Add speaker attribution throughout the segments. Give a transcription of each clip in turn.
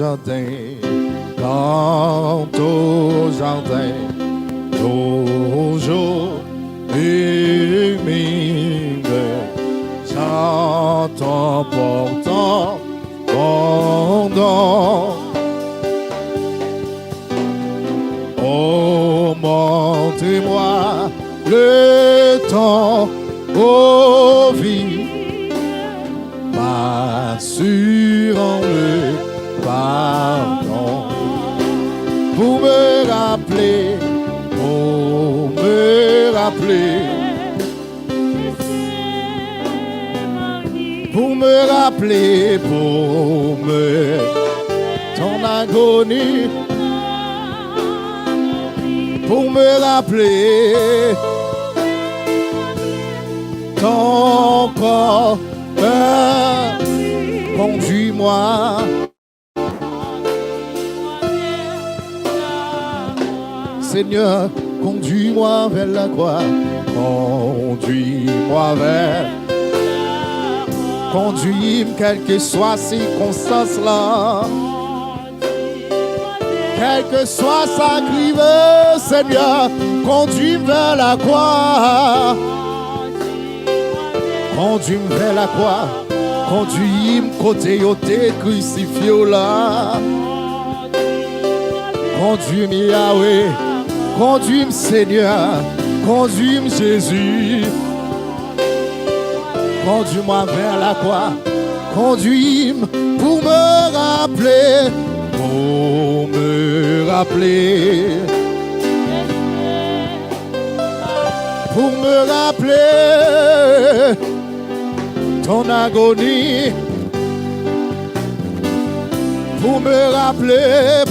Speaker 1: jardin, toujours humide, j'entends pourtant mon nom. Oh, montrez-moi le temps, ô vie, m'assurant le pardon, pour me rappeler, ton agonie, pour me rappeler ton corps. Conduis-moi, Seigneur, conduis-moi vers la croix. Conduis-moi vers. Conduis-moi, quelle que soit circonstance là. Quelle que soit sa grive, Seigneur, conduis-moi vers la croix. Conduis-moi vers la croix. Conduis-moi côté où t'es crucifié là. Conduis-moi Yahweh. Conduis-moi Seigneur. Conduis-moi Jésus. Conduis-moi vers la croix. Conduis-moi pour me rappeler. Pour me rappeler. Pour me rappeler ton agonie, pour me rappeler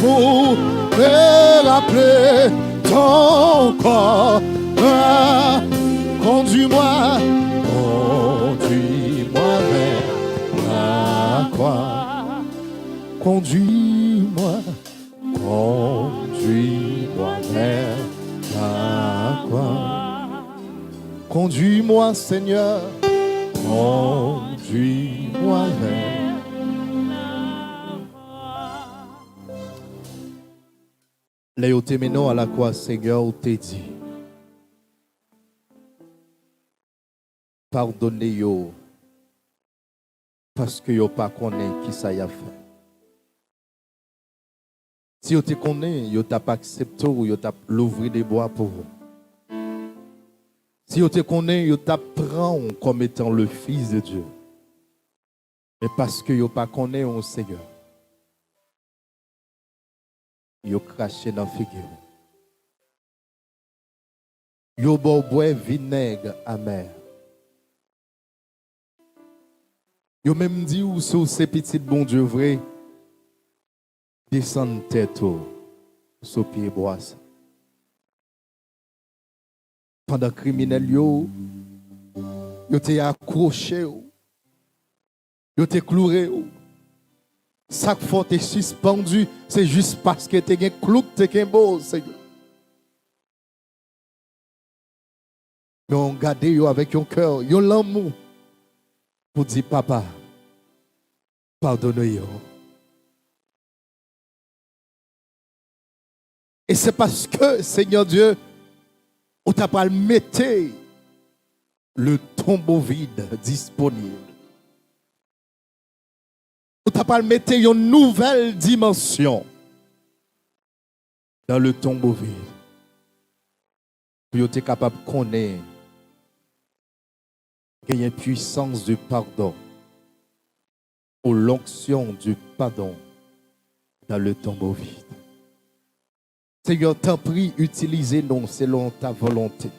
Speaker 1: ton corps. Conduis-moi vers la croix. Conduis-moi vers la croix. Conduis-moi, Seigneur. Conduis-moi vers la croix. Léo Téméno à la croix, Seigneur, t'es dit. Pardonnez-yo. Parce que yo pas connaît qui ça y a fait. Si yo te connaît, yo t'a pas accepté ou yo t'a l'ouvrir des bois pour vous. Si vous te connaissez, vous t'apprend comme étant le Fils de Dieu. Et parce que vous ne connaissez pas le Seigneur, vous crachez dans la figure. Vous boivez vinaigre amer. Vous même dit où sont ces petits bon Dieu vrai, descendent tête sur pied bois. Pendant criminel yo t'es accroché, yo t'es cloué, chaque fois t'es suspendu, c'est juste parce que t'es un clou, t'es un beau Seigneur. Mais on garde yo avec un cœur, yo l'amour pour dire papa, pardonne-yo. Et c'est parce que Seigneur Dieu, on t'a pas mettre le tombeau vide disponible. On t'a pas mettre une nouvelle dimension dans le tombeau vide. Pour être capable de connaître qu'il y a une puissance du pardon ou l'onction du pardon dans le tombeau vide. Seigneur, t'en prie, utilisez-nous selon ta volonté.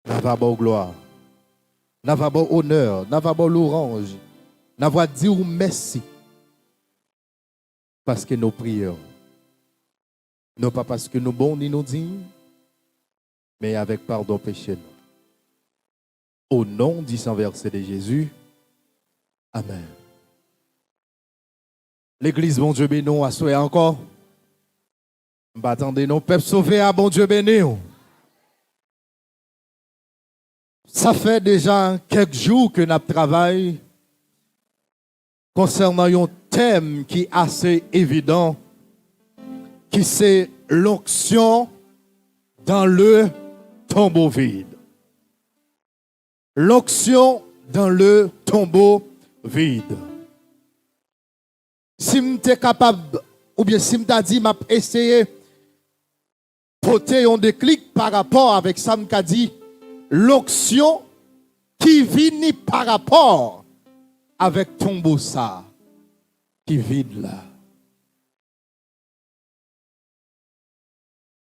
Speaker 1: N'a pas bon gloire, n'a pas bon honneur, n'a pas bon louange, n'a pas dire merci. Parce que nous prions. Non pas parce que nous bons ni nous dignes, mais avec pardon péché nous. Au nom du Saint verset de Jésus. Amen. L'église, bon Dieu béni, à souhait encore. Attendez, nos peuples sauvés à bon Dieu béni. Ça fait déjà quelques jours que nous travaillons concernant un thème qui est assez évident, qui c'est l'onction dans le tombeau vide. L'onction dans le tombeau vide. Si je suis capable, ou bien si je dit, je essayé de porter un déclic par rapport avec ça, je dit, l'onction qui vient par rapport avec tombeau ça, qui vide là.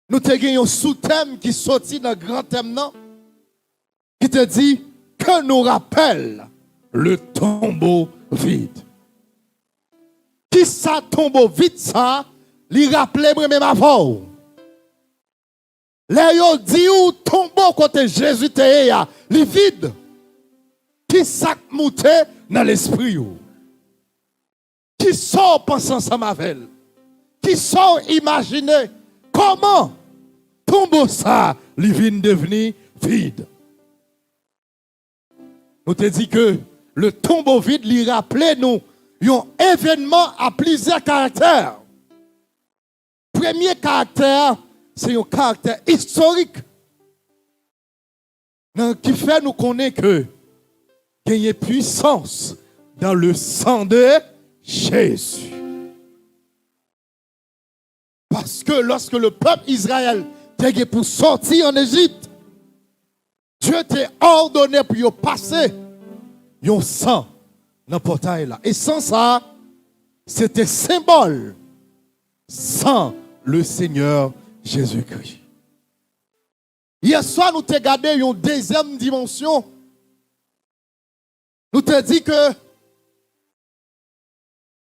Speaker 1: Nous avons un sous-thème qui sortit dans le grand thème, non? Qui te dit que nous rappelle le tombeau vide. Qui ça tombeau vide ça, lui rappelle même avant. Là, il dit où tombeau côté Jésus était, il vide. Qui ça monte dans l'esprit? Qui sort penser ensemble avec elle? Qui sort imaginer comment tombeau ça, lui vient devenir vide? Nous te dit que le tombeau vide lui rappelait nous un événement à plusieurs caractères. Premier caractère, c'est un caractère historique qui fait nous connaître que il y a puissance dans le sang de Jésus. Parce que lorsque le peuple Israël était pour sortir en Égypte, Dieu t'a ordonné pour passer un sang dans le portail là. Et sans ça, c'était symbole sans le Seigneur Jésus-Christ. Hier soir, nous t'ai gardé une deuxième dimension. Nous t'ai dit que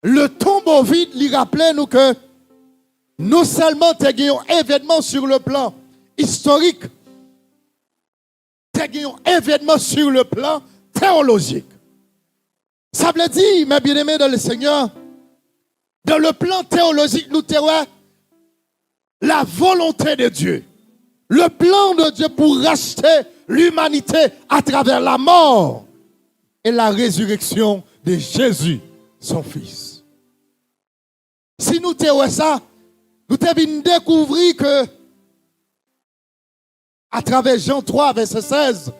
Speaker 1: le tombeau vide lui rappelait nous que non seulement t'as eu un événement sur le plan historique, t'as eu un événement sur le plan théologique. Ça veut dire, mes bien-aimés dans le Seigneur, dans le plan théologique, nous avons la volonté de Dieu. Le plan de Dieu pour racheter l'humanité à travers la mort et la résurrection de Jésus, son Fils. Si nous avons ça, nous devons découvrir que, à travers Jean 3, verset 16,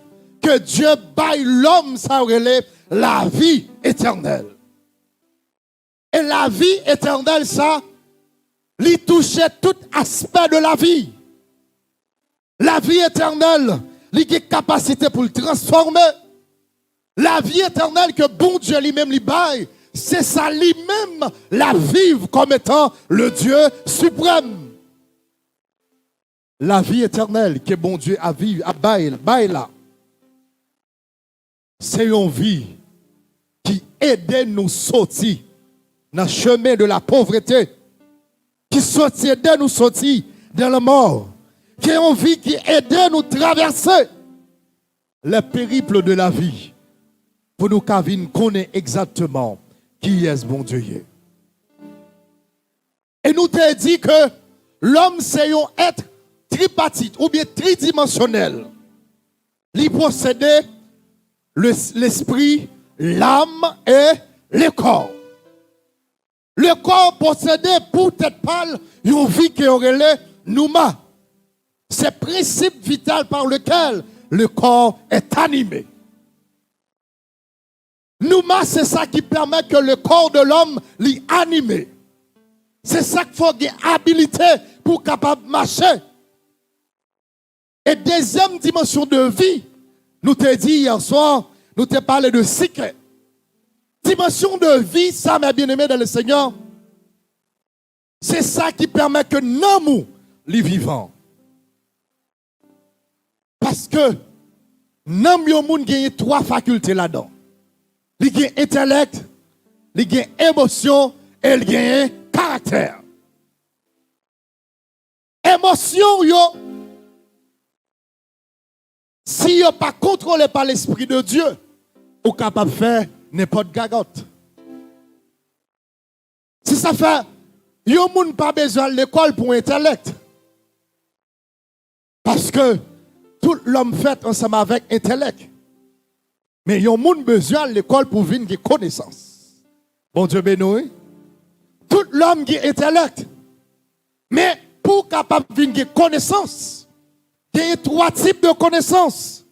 Speaker 1: que Dieu baille l'homme, ça relève la vie éternelle. Et la vie éternelle, ça, lui touchait tout aspect de la vie. La vie éternelle, lui a capacité pour le transformer. La vie éternelle que bon Dieu lui-même lui baille, c'est ça lui-même la vivre comme étant le Dieu suprême. La vie éternelle que bon Dieu a vivre, a baille là. C'est une vie qui aide nous sortir dans le chemin de la pauvreté, qui aide nous sortir dans la mort, qui est une vie qui aide nous traverser le périple de la vie pour nous connaître exactement qui est ce bon Dieu. Et nous t'ai dit que l'homme c'est un être tripartite ou bien tridimensionnel. Il possédait l'esprit, l'âme et le corps. Le corps possédait pour tête pâle une vie qui aurait nouma. C'est le principe vital par lequel le corps est animé. Nouma, c'est ça qui permet que le corps de l'homme l'y animé. C'est ça qu'il faut qu'il ait habilité pour capable marcher. Et deuxième dimension de vie, nous t'ai dit hier soir, nous t'ai parlé de cycle. Dimension de vie, ça, mes bien-aimés dans le Seigneur, c'est ça qui permet que nous, les vivants. Parce que nous, il y a trois facultés là-dedans. Il y a intellect, il y a émotion et il y a caractère. Émotion, si vous pas contrôlé par l'Esprit de Dieu, vous êtes capable de faire n'importe gagotte. Si ça fait, vous n'avez pas besoin de l'école pour intellect. Parce que tout l'homme fait ensemble avec intellect. Mais vous n'avez besoin de l'école pour venir de connaissance. Bon Dieu béni. tout l'homme qui est intellect. Mais pour capable de connaissance, il y a 3 types de connaissances.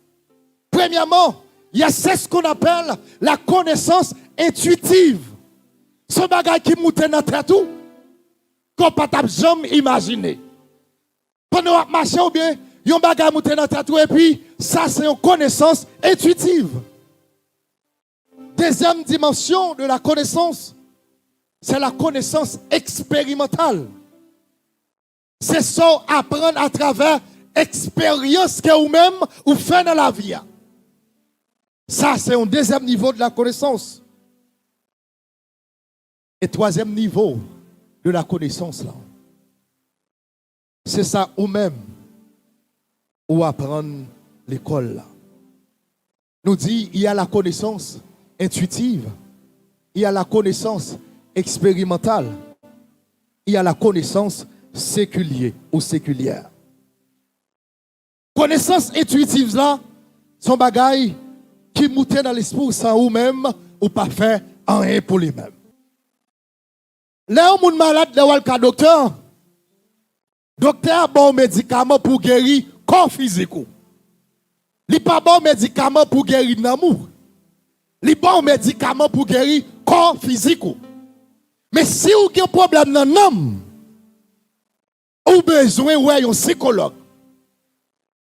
Speaker 1: Premièrement, il y a ce qu'on appelle la connaissance intuitive. Ce bagage qui monte dans la tête, qu'on ne peut jamais imaginer. Pendant qu'on marche ou bien, il y a un bagage qui monte dans la tête et puis ça c'est une connaissance intuitive. Deuxième dimension de la connaissance, c'est la connaissance expérimentale. C'est ça apprendre à travers l'expérience que vous-même vous faites dans la vie. Ça, c'est un deuxième niveau de la connaissance. Et troisième niveau de la connaissance, là, c'est ça vous-même ou apprendre l'école. Là. Nous dit, il y a la connaissance intuitive, il y a la connaissance expérimentale, il y a la connaissance séculière ou séculière. Connaissance intuitive là, son bagaille qui monte dans l'esprit sans vous-même ou pas faire rien pour lui-même. Là, on est malade, là, le docteur. Docteur, bon médicament pour guérir corps physique. Il pas bon médicament pour guérir l'amour. Il bon médicament pour guérir corps physique. Mais si vous avez un problème dans l'homme, vous avez besoin d'un psychologue.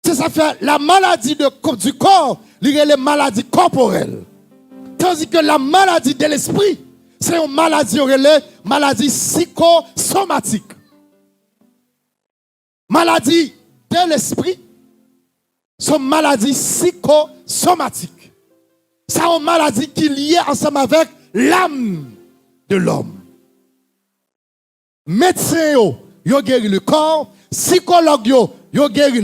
Speaker 1: C'est ça fait la maladie du corps, il y a les maladies corporelles. Tandis que la maladie de l'esprit, c'est une maladie psychosomatique. Maladie de l'esprit, c'est une maladie psychosomatique. C'est une maladie qui est liée ensemble avec l'âme de l'homme. Médecin, yo guéri le corps, psychologue, yo guéri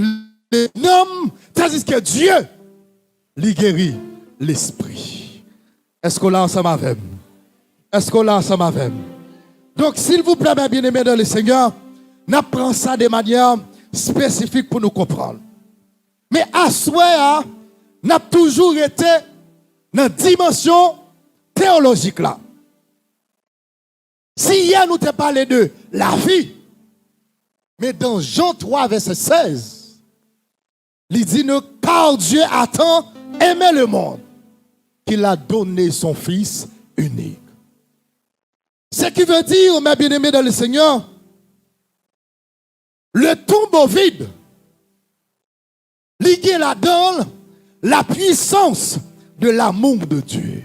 Speaker 1: l'homme, tandis que Dieu, lui guérit l'esprit. Est-ce qu'on l'a ensemble avec? Est-ce qu'on l'a ensemble avec? Donc, s'il vous plaît, mes bien-aimés dans le Seigneur, n'apprends ça de manière spécifique pour nous comprendre. Mais à soi, n'a toujours été dans la dimension théologique là. Si hier nous t'ai parlé de la vie, mais dans Jean 3, verset 16, il dit, car Dieu a tant aimé le monde qu'il a donné son Fils unique. Ce qui veut dire, mes bien-aimés dans le Seigneur, le tombeau vide, lié là-dedans, la puissance de l'amour de Dieu.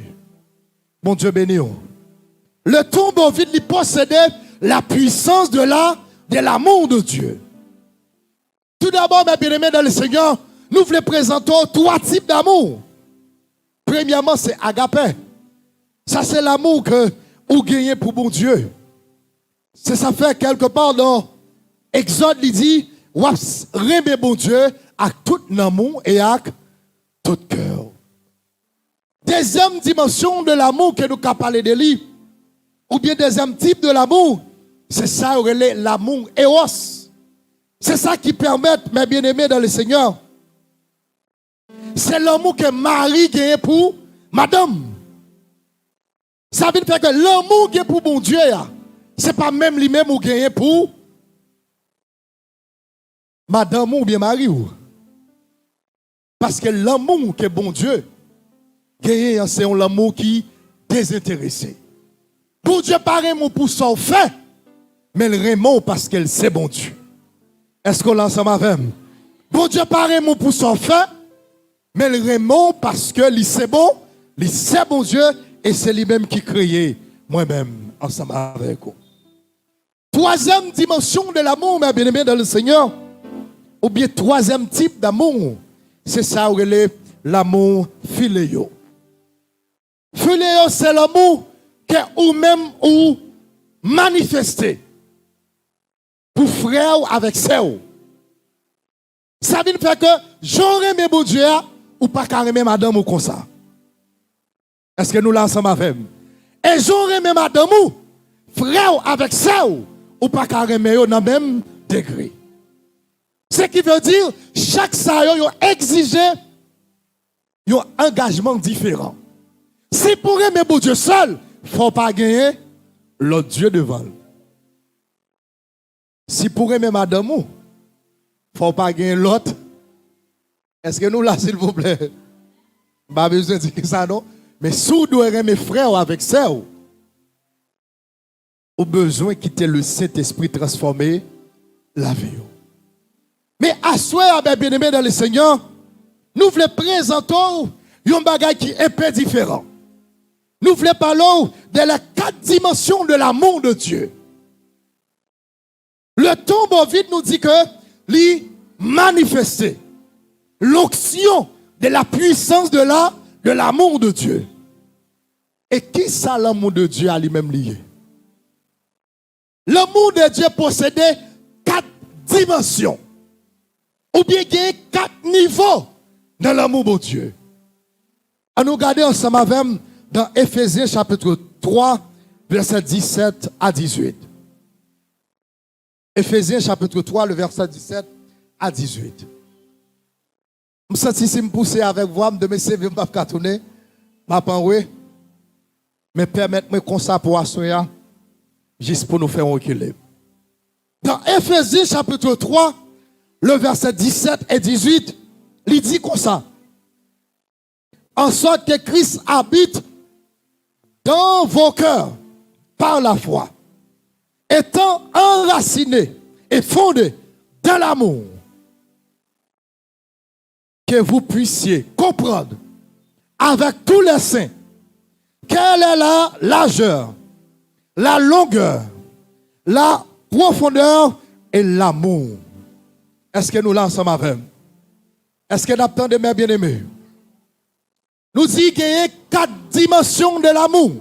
Speaker 1: Mon Dieu béni. Le tombeau vide, il possédait la puissance de l'amour de Dieu. Tout d'abord, mes bien-aimés dans le Seigneur, nous voulons présenter 3 types d'amour. Premièrement, c'est agapé. Ça, c'est l'amour que vous gagnez pour bon Dieu. C'est ça fait quelque part dans Exode, il dit, aimer bon Dieu avec tout l'amour et avec tout cœur. Deuxième dimension de l'amour que nous avons parlé de lui, ou bien deuxième type de l'amour, c'est ça, l'amour éros. C'est ça qui permet, mes bien-aimés dans le Seigneur, c'est l'amour que Marie gagne pour madame. Ça veut dire que l'amour qui est pour bon Dieu, ce n'est pas même lui-même ou gagne pour madame ou bien Marie. Parce que l'amour qui est bon Dieu, c'est un amour qui est désintéressé. Bon Dieu pas amour pour son fait, mais le amour parce qu'elle c'est bon Dieu. Est-ce qu'on l'a ensemble avec? Bon Dieu pas amour pour son fait, mais le amour parce que lui c'est bon Dieu et c'est lui-même qui crée moi-même ensemble avec vous. Troisième dimension de l'amour, mes bien-aimés dans le Seigneur, ou bien troisième type d'amour, c'est ça l'amour philéo. Philéo, c'est l'amour que ou-même ou manifesté pour frère avec sœur. Ça veut dire que j'aurais aimé mon Dieu ou pas carrément madame ou comme ça. Est-ce que nous l'ensemble avec? Et j'aurais aimé madame ou frère avec sœur ou pas carrément dans le même degré. Ce qui veut dire chaque ça yo exige un engagement différent. Si pour aimer mon Dieu seul, il ne faut pas gagner l'autre Dieu devant. Si pour aimer madame, il ne faut pas gagner l'autre. Est-ce que nous là, s'il vous plaît? Pas besoin de dire ça, non? Mais si vous devez aimer frère avec sœur, vous avez besoin de quitter le Saint-Esprit transformé la vie. Mais à soi, bien aimé dans le Seigneur, nous voulons présenter un bagage qui est un peu différent. Nous voulons parler de les 4 dimensions de l'amour de Dieu. Le tombeau vide nous dit que lui manifester l'onction de la puissance de l'amour de Dieu. Et qui ça l'amour de Dieu à lui-même lié? L'amour de Dieu possédait 4 dimensions. Ou bien il y a 4 niveaux dans l'amour de Dieu. À nous regarder ensemble avec dans Éphésiens chapitre 3, verset 17 à 18. Éphésiens chapitre 3, le verset 17 à 18. Je me sens si me pousser avec vous, de me servir, je ne vais pas tourner. Mais permettez-moi comme ça pour assurer, juste pour nous faire reculer. Dans Éphésiens chapitre 3, le verset 17 et 18, il dit comme ça. En sorte que Christ habite dans vos cœurs par la foi, étant enraciné et fondé dans l'amour, que vous puissiez comprendre avec tous les saints quelle est la largeur, la longueur, la profondeur et l'amour. Est-ce que nous l'ensemble avec? Est-ce que nous attendons mes bien-aimés? Nous dit qu'il y a 4 dimensions de l'amour.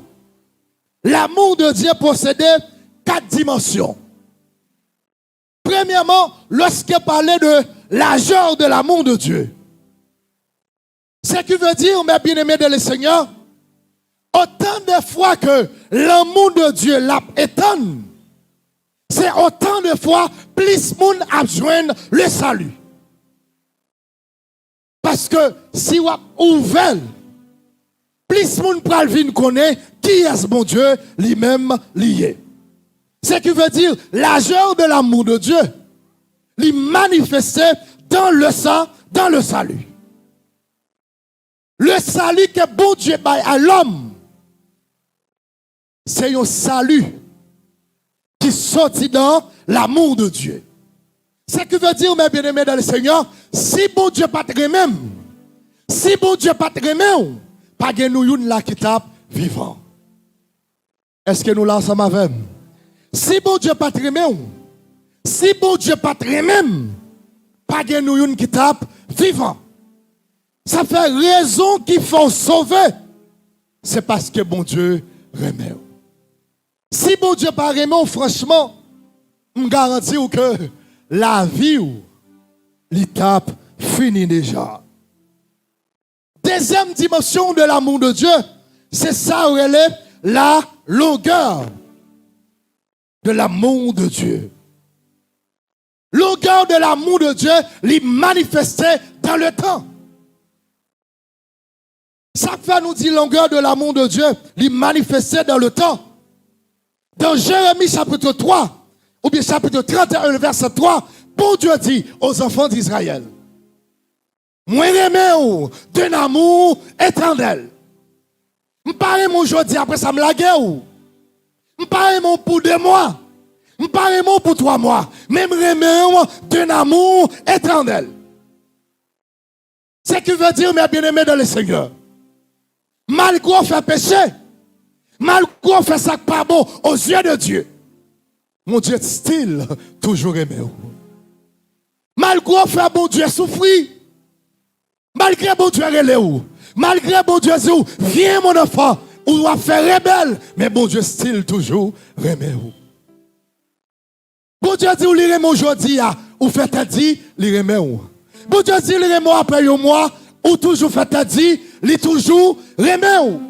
Speaker 1: L'amour de Dieu possédait 4 dimensions. Premièrement, lorsqu'il parlait de largeur de l'amour de Dieu. Ce qui veut dire, mes bien-aimés de le Seigneur, autant de fois que l'amour de Dieu l'a éteint, c'est autant de fois plus de monde a besoin le salut. Parce que si vous ouvrez, plus de monde pral vin connaît qui est ce bon Dieu lui-même lié. Ce qui veut dire largeur de l'amour de Dieu, lui manifester dans le sang, dans le salut. Le salut que bon Dieu baille à l'homme, c'est un salut qui sortit dans l'amour de Dieu. Ce qui veut dire, mes bien-aimés dans le Seigneur, si bon Dieu pas très même, si bon Dieu pas très même, pas de nous une là qui tape vivant. Est-ce que nous l'ensemble avec? Si bon Dieu pas très même, si bon Dieu pas très même, pas de nous une qui tape vivant. Ça fait raison qu'il faut sauver. C'est parce que bon Dieu remet. Si bon Dieu pas remet, franchement, je garantis que la vie, l'étape finie déjà. Deuxième dimension de l'amour de Dieu, c'est ça où elle est la longueur de l'amour de Dieu. Longueur de l'amour de Dieu, lui manifestait dans le temps. Ça fait nous dire longueur de l'amour de Dieu, lui manifestait dans le temps. Dans Jérémie chapitre 3, ou bien chapitre 31, verset 3, bon Dieu dit aux enfants d'Israël, moi aimé d'un amour éternel. Je ne parle pas aujourd'hui après ça me la guerre. Je ne parle pas pour 2 mois. Je ne parle pas pour 3 mois. Mais je aimé d'un amour éternel. Ce qui veut dire, mes bien-aimés dans le Seigneur, malgré on fait péché, malgré on fait ça pas bon aux yeux de Dieu, mon Dieu style toujours aimé. Malgré on fait bon Dieu souffrir, malgré bon Dieu relé ou, malgré bon Dieu dit viens mon enfant, ou va faire rebelle, mais bon Dieu style toujours aimé ou. Bon Dieu dit ou li remet aujourd'hui ou fait ta dit li remet ou. Bon Dieu dit li remet après un mois ou toujours fait ta dit li toujours remet ou.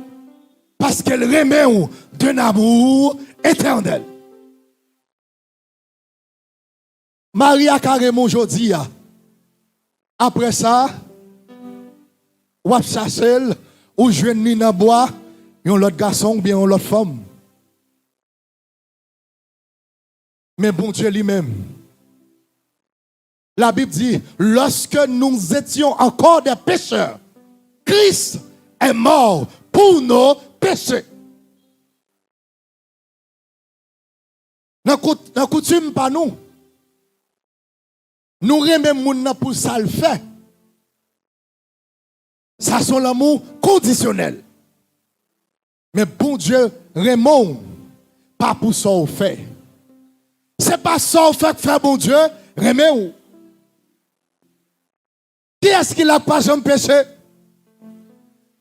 Speaker 1: Parce qu'elle remet ou d'un amour éternel. Marie a carrément aujourd'hui. Après ça, ou a cherché ou jeune ni dans bois, yon l'autre garçon ou bien l'autre femme. Mais bon Dieu lui-même. La Bible dit, lorsque nous étions encore des pécheurs, Christ est mort pour nos péchés. Dans la coutume, pas nous. Nous remettons pour ça le fait. Ça, c'est l'amour conditionnel. Mais bon Dieu, Raymond, pas pour ça au fait. C'est pas ça au fait que fait bon Dieu, Raymond. Qui est-ce qui n'a pas jamais péché?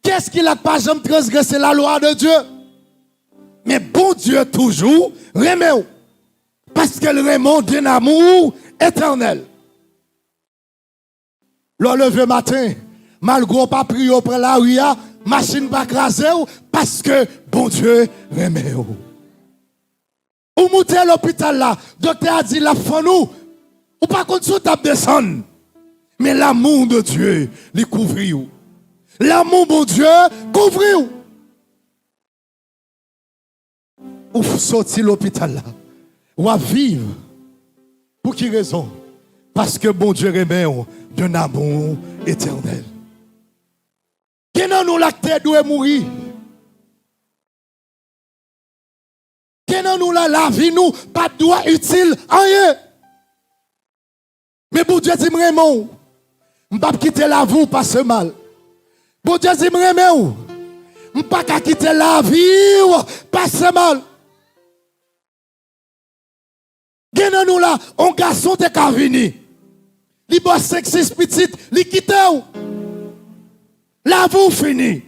Speaker 1: Qui est-ce qui n'a pas jamais transgressé la loi de Dieu? Mais bon Dieu toujours, Raymond. Parce que le Raymond d'un amour éternel. Le lever matin, malgré pas prier auprès de la rue, machine pas craser parce que bon Dieu remet. Ou montez à l'hôpital là, docteur a dit la fin nous, ou pas contre sous table descendre. Mais l'amour de Dieu les couvre. L'amour de Dieu couvre. Ou sortir l'hôpital là, ou à vivre. Pour qui raison? Parce que bon Dieu remet d'un amour éternel. Qui n'a nous l'acte doit mourir? Qui n'a nous la vie nous pas doit utile rien? Mais bon Dieu dit vraiment, je ne vais pas quitter la vie pas ce mal. Bon Dieu dit vraiment, je ne vais pas quitter la vie pas ce mal. Qui n'a nous là, un garçon de Cavini. Li boit sexiste petit, li quitte ou. La vie fini.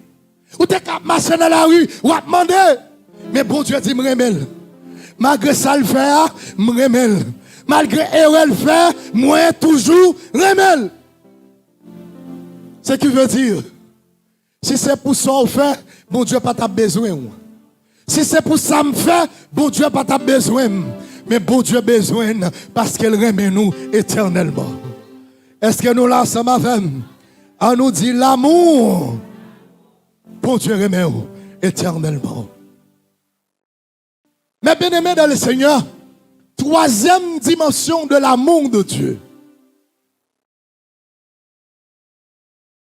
Speaker 1: Ou te cap marcher dans la rue, ou a demandé. Mais bon Dieu dit m'remel. Malgré ça le fait, m'remel. Malgré erreur le fait, moi toujours remel. Ce qui veut dire, si c'est pour ça on fait, bon Dieu pas ta besoin. Si c'est pour ça me fait, bon Dieu pas ta besoin. Mais bon Dieu besoin parce qu'elle remet nous éternellement. Est-ce que nous là ensemble avec? On nous dit l'amour. Bon Dieu remet nous éternellement. Mais bien aimé dans le Seigneur, troisième dimension de l'amour de Dieu.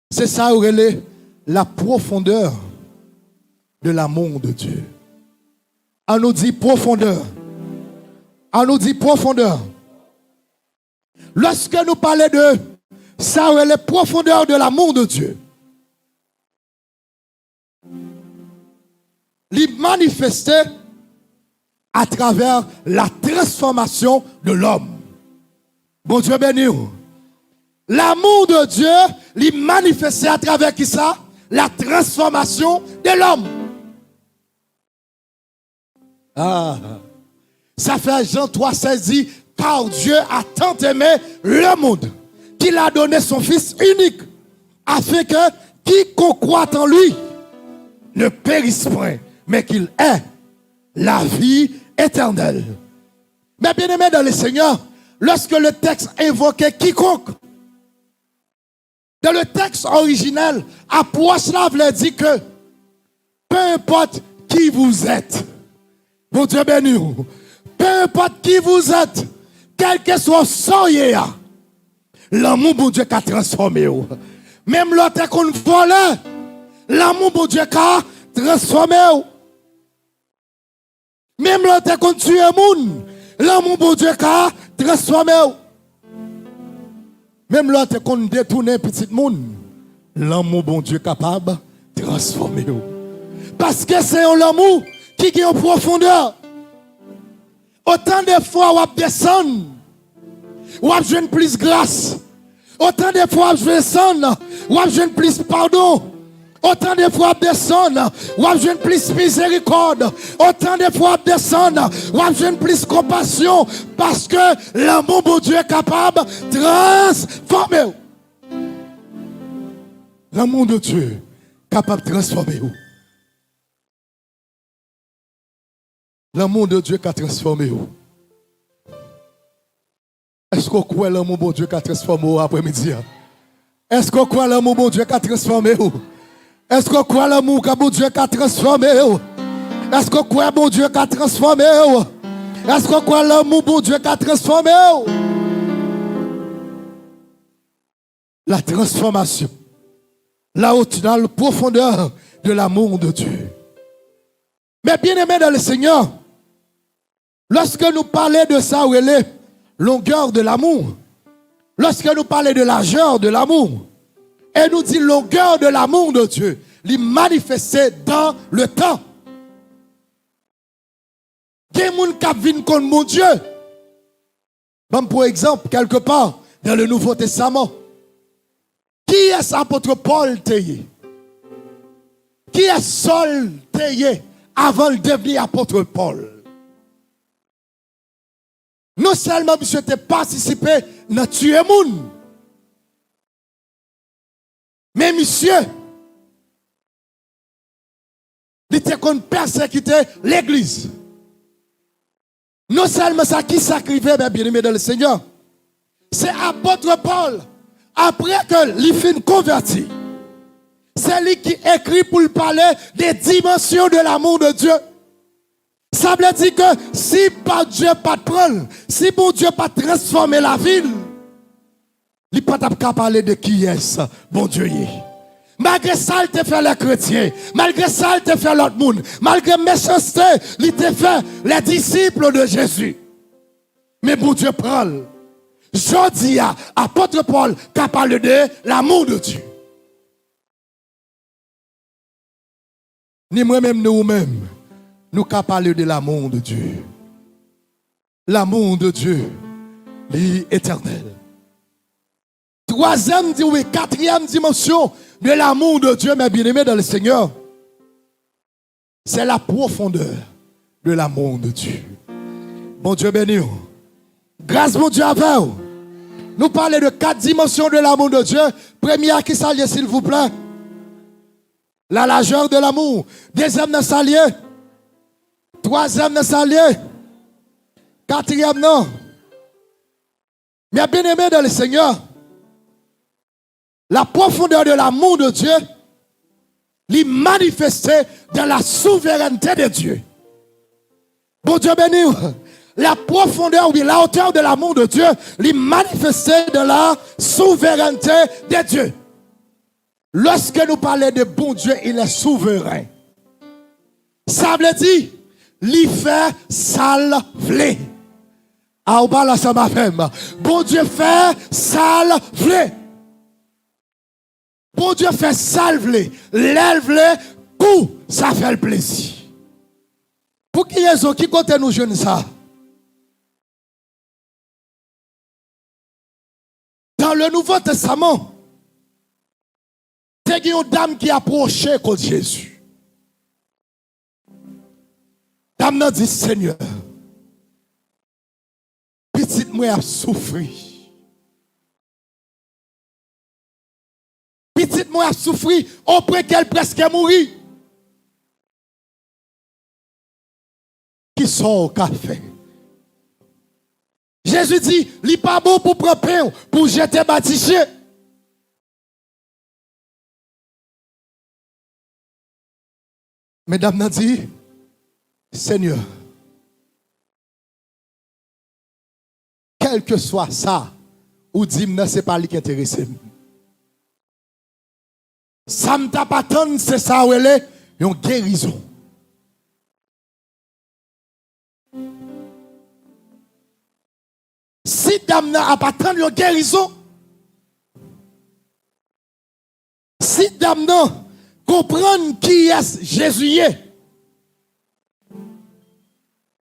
Speaker 1: C'est ça, Aurélie, la profondeur de l'amour de Dieu. On nous dit profondeur. On nous dit profondeur. Lorsque nous parlons de ça, la profondeur de l'amour de Dieu, il manifestait à travers la transformation de l'homme. Bon Dieu béni. L'amour de Dieu, il manifestait à travers qui ça? La transformation de l'homme. Ah. Ça fait Jean 3,16 dit, car Dieu a tant aimé le monde qu'il a donné son Fils unique, afin que quiconque croit en lui ne périsse point, mais qu'il ait la vie éternelle. Mais bien aimé dans le Seigneur, lorsque le texte invoquait quiconque, dans le texte original, approche là voulait dire que peu importe qui vous êtes, mon Dieu béni, peu importe qui vous êtes, quel que soit soyez, l'amour de Dieu qui a transformé. Même l'autre qu'on vole, l'amour de Dieu qui a transformé. Même l'autre qu'on tue un monde, l'amour de Dieu qui a transformé. Même l'autre qu'on détourne un petit monde, l'amour de Dieu capable de transformer. Parce que c'est l'amour qui est en profondeur. Autant de fois on descend, on a besoin de plus grâce. Autant de fois on descend, on a besoin de plus pardon. Autant de fois on descend, on a besoin de plus miséricorde. Autant de fois on descend, on a besoin de plus compassion. Parce que l'amour de Dieu est capable de transformer. L'amour de Dieu est capable de transformer. L'amour de Dieu qui a transformé. Est-ce qu'on croit l'amour de Dieu qui a transformé après-midi? Est-ce qu'on croit l'amour de Dieu qui a transformé? Est-ce qu'on croit l'amour de Dieu qui a transformé? Est-ce qu'on croit bon Dieu qui a transformé? Est-ce qu'on croit l'amour bon Dieu qui a transformé? La transformation. Là haut dans la profondeur de l'amour de Dieu. Mais bien aimé dans le Seigneur, lorsque nous parlons de ça, où elle est longueur de l'amour, lorsque nous parlons de largeur de l'amour, et nous dit longueur de l'amour de Dieu, il manifesté dans le temps. Il y a des gens qui viennent contre mon Dieu. Comme pour exemple, quelque part, dans le Nouveau Testament, qui est l'apôtre Paul Théier? Qui est Saul Théier avant de devenir apôtre Paul? Non seulement monsieur était participé dans tuer moun, mais monsieur, il était qu'on persécutait l'église. Non seulement ça qui sacrifiait, mais bien aimé dans le Seigneur, c'est apôtre Paul, après que l'il fin converti, c'est lui qui écrit pour parler des dimensions de l'amour de Dieu. Ça veut dire que si pas Dieu pas de prendre, si bon Dieu pas transformer la ville, il n'est pas capable de parler de qui est bon Dieu. Malgré ça, il te fait les chrétiens. Malgré ça, il te fait l'autre monde. Malgré méchanceté, il te fait les disciples de Jésus. Mais bon Dieu prend. Je dis à apôtre Paul qui parle de l'amour de Dieu. Ni moi-même, nous-mêmes, nous qui parler de l'amour de Dieu. L'amour de Dieu, l'éternel. Troisième, oui, quatrième dimension de l'amour de Dieu, mes bien-aimés dans le Seigneur, c'est la profondeur de l'amour de Dieu. Bon Dieu béni. Grâce mon Dieu avec vous. Nous parlons de 4 dimensions de l'amour de Dieu. Première qui s'allie, s'il vous plaît. La largeur de l'amour. Deuxième, ne s'allie. Troisième, ne s'allie. Quatrième, non. Mais bien aimé dans le Seigneur, la profondeur de l'amour de Dieu, l'est manifestée dans la souveraineté de Dieu. Bon Dieu béni. La profondeur, oui, la hauteur de l'amour de Dieu, l'est manifestée dans la souveraineté de Dieu. Lorsque nous parlons de bon Dieu, il est souverain. Ça veut dire, il fait sale vlé. Ah, on parle ça ma femme. Bon Dieu fait sale vlé. Bon Dieu fait sale vlé. L'élève vlé, coup, ça fait le plaisir. Pour qui raison, qui compte nous jeunes ça? Dans le Nouveau Testament, il y a une dame qui approchait contre Jésus. Dame n'a dit, Seigneur, petite moi a souffert. Petite moi a souffert auprès qu'elle presque mourit. Qui sort au café? Jésus dit, il n'est pas bon pour prendre pain, pour jeter bâtissé. Mesdames n'a dit, Seigneur, quel que soit ça, ou dit, ce n'est pas lui qui intéresse. Ça ne t'a pas tant, c'est ça où elle est, une guérison. Si dame n'a pas tant une guérison, si dame n'a comprendre qui est Jésus,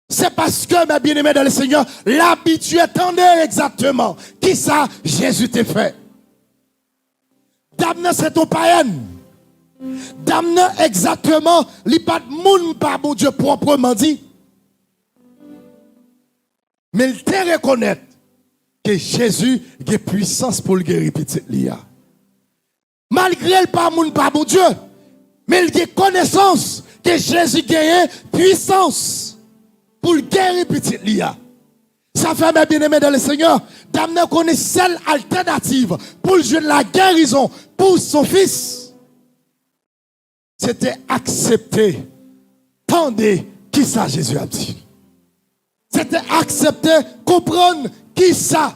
Speaker 1: c'est parce que, mes bien-aimés dans le Seigneur, l'habitude attendait exactement qui ça Jésus t'a fait. Dame c'est ton païen. Dame exactement, il pas de monde par mon Dieu proprement dit. Mais il te reconnaît que Jésus a puissance pour le guérir petit Lia. Malgré le pas moun par mon Dieu, mais il a connaissance que Jésus a puissance pour le guérir petit Lia. Ça fait mes bien-aimés dans le Seigneur, d'amener connaît celle alternative pour jouer la guérison pour son fils. C'était accepter. Tendez qui ça Jésus a dit. C'était accepter, comprendre qui ça.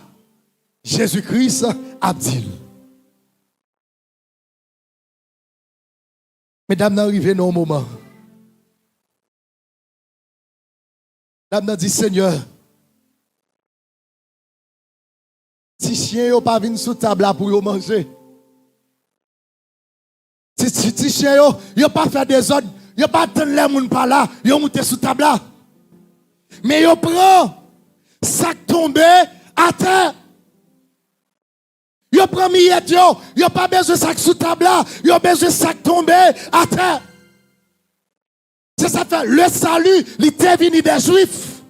Speaker 1: Jésus-Christ a dit. Mesdames, nous arrivons dans un moment. Mesdames, nous dit Seigneur, si chien n'a pas venu sous table pour manger, si chien n'a pas fait des ordres, il n'a pas attendu les gens par là, il a monté sous table. Mais il prend sac tombé à terre. Il prend miette, il n'a pas besoin de sac sous table, il a besoin de sac tombé à terre. C'est ça fait le salut, il était venu des Juifs.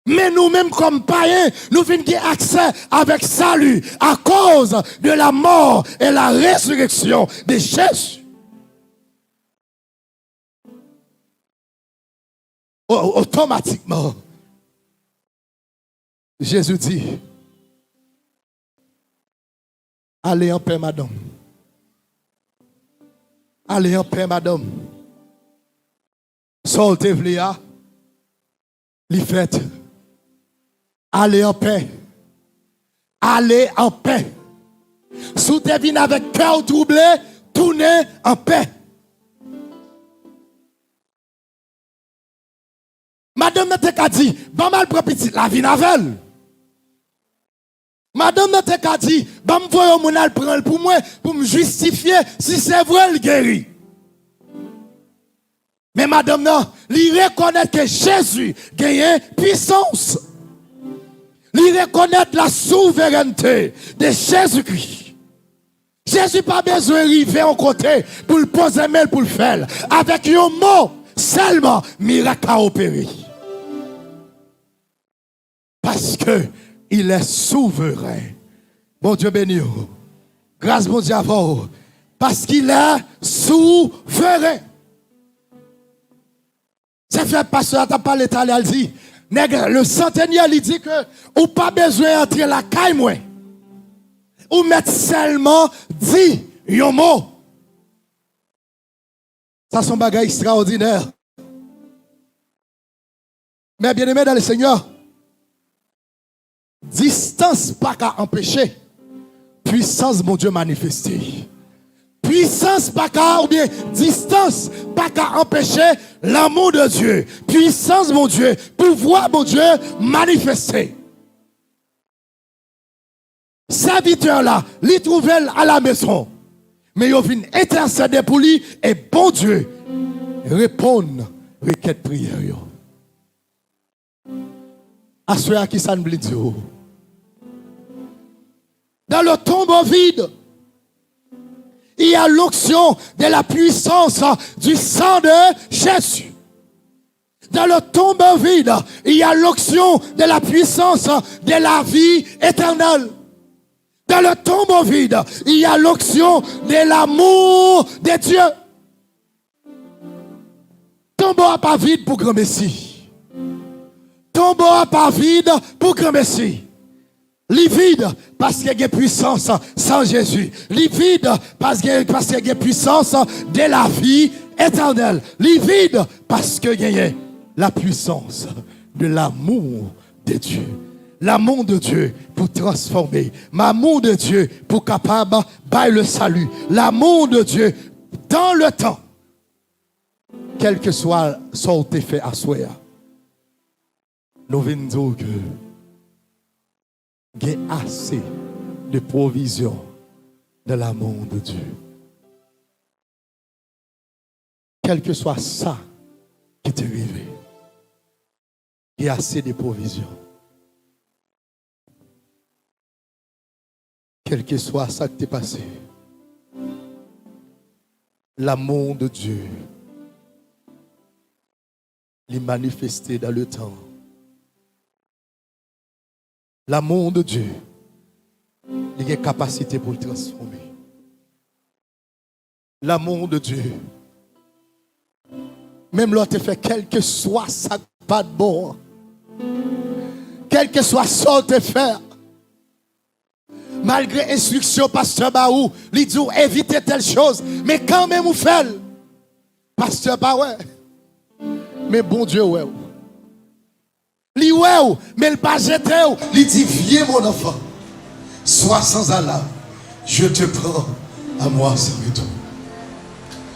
Speaker 1: Mais nous-mêmes, comme païens, nous venons accès avec salut à cause de la mort et la résurrection de Jésus. Automatiquement, Jésus dit, allez en paix, madame. Allez en paix, madame. Sortez, vlia. Li fait. Allez en paix. Allez en paix. Si tu viens avec cœur troublé, tournez en paix. Madame n'a pas dit, bon mal pour petit, la vie n'avelle. Madame n'a pas dit, bon me voyons mon al prendre pour moi, pour me justifier si c'est vrai le guéri. Mais madame non, il reconnaît que Jésus gagne puissance. Il reconnaît la souveraineté de Jésus-Christ. Jésus n'a pas besoin d'arriver en côté pour le poser mail pour le faire. Avec un mot, seulement, miracle a opéré. Parce que il est souverain. Bon Dieu béni. Grâce mon Dieu à vous. Parce qu'il est souverain. C'est fait pasteur t'as parlé tout à l'heure, il dit, nègre, le centenier il dit que ou pas besoin d'entrer la caille moi. Ou mettre seulement 10 un mot. Ça c'est un bagage extraordinaire. Mais bien aimé dans le Seigneur, distance pas qu'à empêcher puissance mon Dieu manifester. Puissance pas qu'à ou bien distance pas qu'à empêcher l'amour de Dieu. Puissance mon Dieu, pouvoir mon Dieu manifester. Serviteur là, il trouve à la maison. Mais il vient intercéder pour lui et bon Dieu répondre requête prière yo. À ceux à qui ça ne veut dire. Dans le tombeau vide, il y a l'onction de la puissance du sang de Jésus. Dans le tombeau vide, il y a l'onction de la puissance de la vie éternelle. Dans le tombeau vide, il y a l'onction de l'amour de Dieu. Tombeau n'est pas vide pour grand Messie. Tombeau n'est pas vide pour grand Messie. Il vide parce qu'il y a puissance sans Jésus. Il vide parce qu'il y a puissance de la vie éternelle. Il vide parce qu'il y a la puissance de l'amour de Dieu. L'amour de Dieu pour transformer. L'amour de Dieu pour capable de le salut. L'amour de Dieu dans le temps. Quel que soit ce qui fait à soi. Nous venons dire que il y a assez de provisions de l'amour de Dieu. Quel que soit ça qui t'est arrivé, il y a assez de provisions. Quel que soit ça qui t'est passé, l'amour de Dieu est manifesté dans le temps. L'amour de Dieu, il a une capacité pour le transformer. L'amour de Dieu, même l'autre fait, quel que soit ça, pas de bon, quel que soit ça te faire, malgré instruction, pasteur Baou, il dit éviter telle chose, mais quand même vous faites, pasteur Baou, mais bon Dieu, ouais. li ouais ou, mais il pas jeté ou.
Speaker 2: Il dit, viens mon enfant, sois sans alarme, je te prends à moi sans retour.